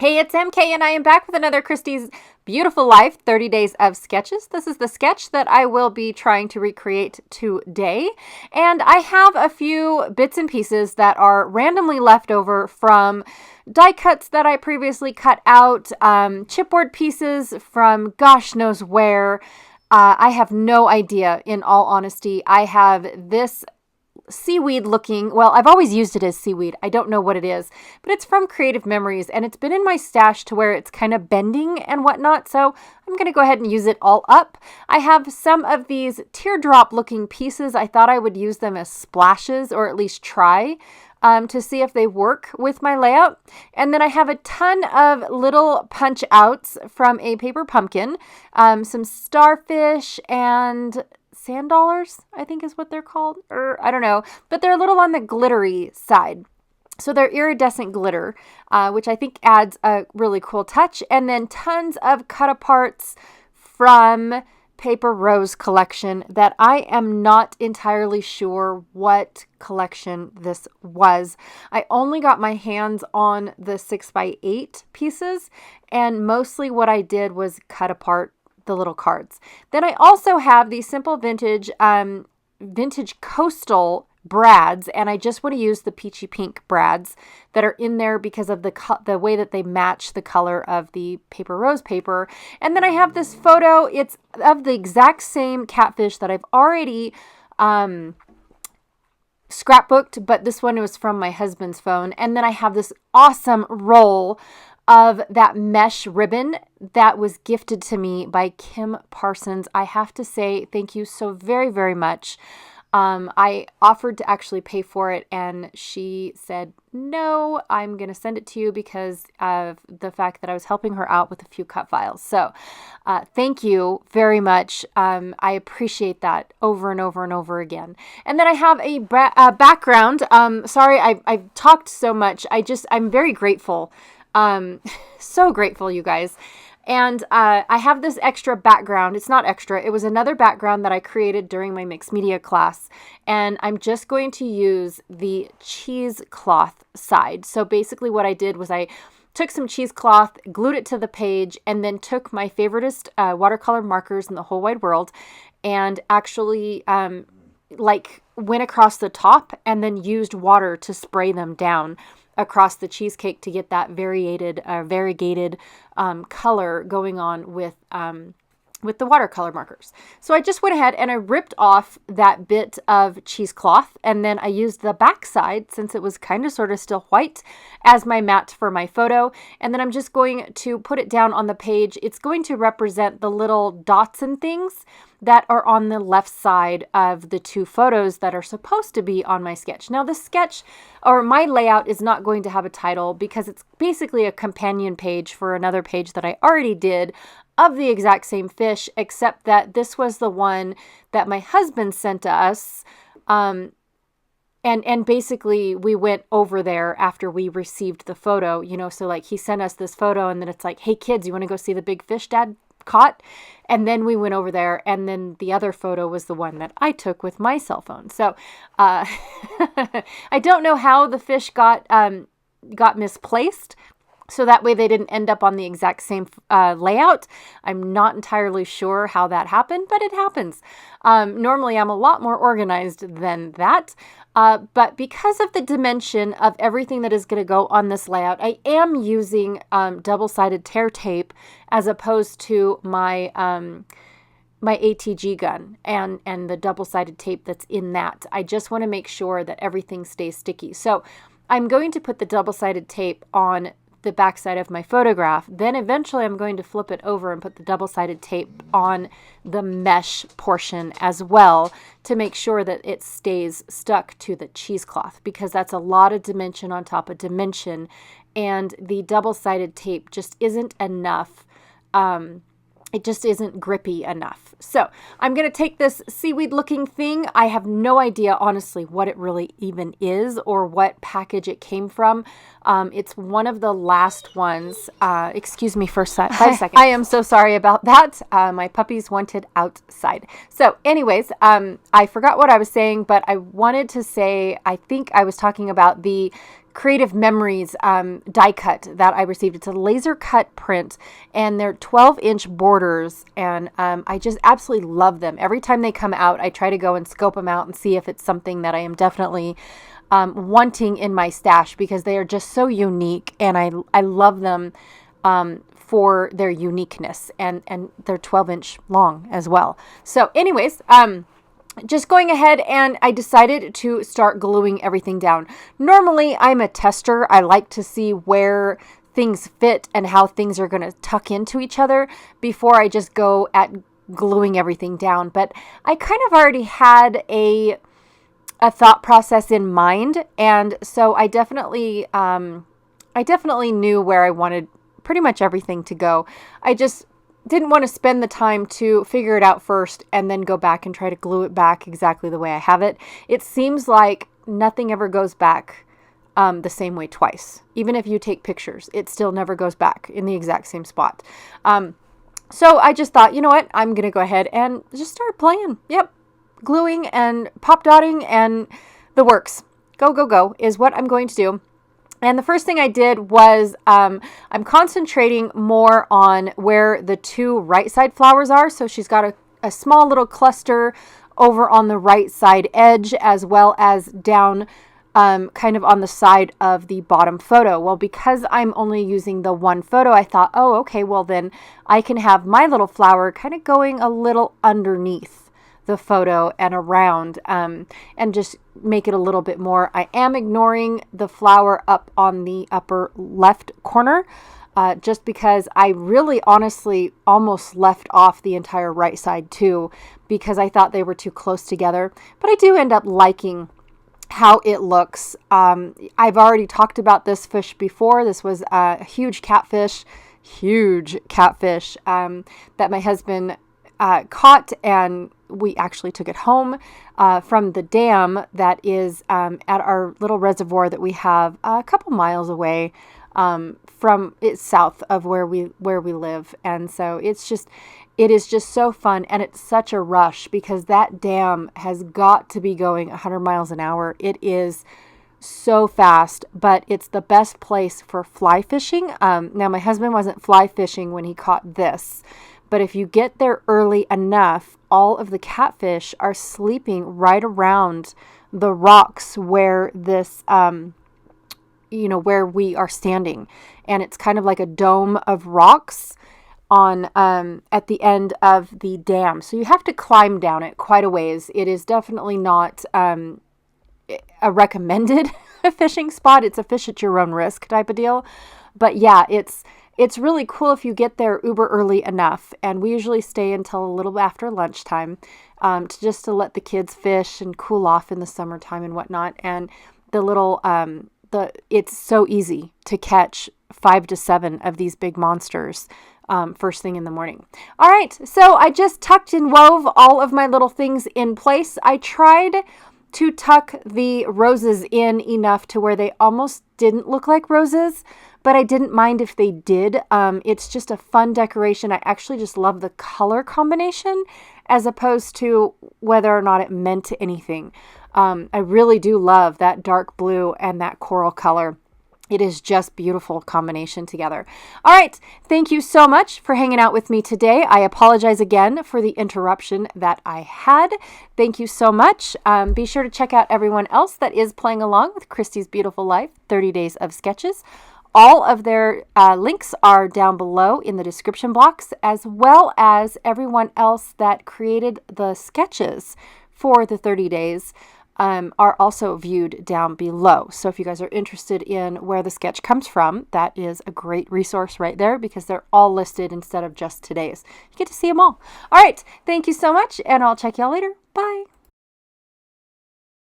Hey, it's MK and I am back with another Christy's Beautiful Life 30 Days of Sketches. This is the sketch that I will be trying to recreate today. And I have a few bits and pieces that are randomly left over from die cuts that I previously cut out, chipboard pieces from gosh knows where. I have no idea, in all honesty. I have this seaweed looking, well, I've always used it as seaweed. I don't know what it is, but it's from Creative Memories and it's been in my stash to where it's kind of bending and whatnot. So I'm going to go ahead and use it all up. I have some of these teardrop looking pieces. I thought I would use them as splashes or at least try to see if they work with my layout. And then I have a ton of little punch outs from a paper pumpkin, some starfish and sand dollars, I think is what they're called, or I don't know, but they're a little on the glittery side. So they're iridescent glitter, which I think adds a really cool touch. And then tons of cut aparts from Paper Rose collection that I am not entirely sure what collection this was. I only got my hands on the 6x8 pieces, and mostly what I did was cut apart the little cards. Then I also have these simple vintage coastal brads, and I just want to use the peachy pink brads that are in there because of the way that they match the color of the Paper Rose paper. And then I have this photo. It's of the exact same catfish that I've already scrapbooked, but this one was from my husband's phone. And then I have this awesome roll of that mesh ribbon that was gifted to me by Kim Parsons. I have to say thank you so very, very much. I offered to actually pay for it, and she said, no, I'm going to send it to you because of the fact that I was helping her out with a few cut files. So thank you very much. I appreciate that over and over and over again. And then I have a background. Sorry, I've talked so much. I'm very grateful. So grateful, you guys. And I have this extra background. It's not extra. It was another background that I created during my mixed media class. And I'm just going to use the cheesecloth side. So basically what I did was I took some cheesecloth, glued it to the page, and then took my favoriteest watercolor markers in the whole wide world and actually went across the top and then used water to spray them down across the cheesecake to get that variegated color going on with the watercolor markers. So I just went ahead and I ripped off that bit of cheesecloth, and then I used the back side, since it was kind of sort of still white, as my mat for my photo. And then I'm just going to put it down on the page. It's going to represent the little dots and things that are on the left side of the two photos that are supposed to be on my sketch. Now the sketch, or my layout, is not going to have a title because it's basically a companion page for another page that I already did of the exact same fish, except that this was the one that my husband sent to us. And basically we went over there after we received the photo, so like he sent us this photo and then it's like, hey kids, you want to go see the big fish Dad caught? And then we went over there, and then the other photo was the one that I took with my cell phone. So I don't know how the fish got misplaced, so that way they didn't end up on the exact same layout. I'm not entirely sure how that happened, but it happens. Normally I'm a lot more organized than that. But because of the dimension of everything that is going to go on this layout, I am using double-sided tear tape as opposed to my my ATG gun and the double-sided tape that's in that. I just want to make sure that everything stays sticky. So I'm going to put the double-sided tape on the backside of my photograph. Then eventually I'm going to flip it over and put the double-sided tape on the mesh portion as well to make sure that it stays stuck to the cheesecloth, because that's a lot of dimension on top of dimension, and the double-sided tape just isn't enough. It just isn't grippy enough. So I'm going to take this seaweed looking thing. I have no idea, honestly, what it really even is or what package it came from. It's one of the last ones. Excuse me for 5 seconds. I am so sorry about that. My puppies wanted outside. So anyways, I forgot what I was saying, but I wanted to say, I think I was talking about the Creative Memories die cut that I received. It's a laser cut print, and they're 12-inch borders, and I just absolutely love them. Every time they come out, I try to go and scope them out and see if it's something that I am definitely wanting in my stash, because they are just so unique, and I love them for their uniqueness, and they're 12-inch long as well. So anyways, just going ahead, and I decided to start gluing everything down. Normally, I'm a tester. I like to see where things fit and how things are going to tuck into each other before I just go at gluing everything down. But I kind of already had a thought process in mind, and so I definitely knew where I wanted pretty much everything to go. I just didn't want to spend the time to figure it out first and then go back and try to glue it back exactly the way I have it. It seems like nothing ever goes back the same way twice. Even if you take pictures, it still never goes back in the exact same spot. So I just thought, you know what? I'm going to go ahead and just start playing. Yep. Gluing and pop dotting and the works. Go is what I'm going to do. And the first thing I did was I'm concentrating more on where the 2 right side flowers are. So she's got a small little cluster over on the right side edge, as well as down kind of on the side of the bottom photo. Well, because I'm only using the one photo, I thought, oh, okay, well then I can have my little flower kind of going a little underneath the photo and around, and just make it a little bit more. I am ignoring the flower up on the upper left corner, just because I really honestly almost left off the entire right side too, because I thought they were too close together. But I do end up liking how it looks. I've already talked about this fish before. This was a huge catfish that my husband caught, and we actually took it home from the dam that is at our little reservoir that we have a couple miles away from it's south of where we live. And so it is just so fun, and it's such a rush because that dam has got to be going 100 miles an hour. It is so fast, but it's the best place for fly fishing. Now my husband wasn't fly fishing when he caught this, but if you get there early enough, all of the catfish are sleeping right around the rocks where this, where we are standing. And it's kind of like a dome of rocks on at the end of the dam. So you have to climb down it quite a ways. It is definitely not a recommended fishing spot. It's a fish at your own risk type of deal. But yeah, it's really cool if you get there uber early enough, and we usually stay until a little after lunchtime to let the kids fish and cool off in the summertime and whatnot. And it's so easy to catch 5 to 7 of these big monsters first thing in the morning. All right, so I just tucked and wove all of my little things in place. I tried to tuck the roses in enough to where they almost didn't look like roses, but I didn't mind if they did. It's just a fun decoration. I actually just love the color combination as opposed to whether or not it meant anything. I really do love that dark blue and that coral color. It is just beautiful combination together. All right. Thank you so much for hanging out with me today. I apologize again for the interruption that I had. Thank you so much. Be sure to check out everyone else that is playing along with Christy's Beautiful Life, 30 Days of Sketches. All of their links are down below in the description box, as well as everyone else that created the sketches for the 30 days. Are also viewed down below. So if you guys are interested in where the sketch comes from, that is a great resource right there because they're all listed instead of just today's. You get to see them all. All right. Thank you so much, and I'll check y'all later. Bye.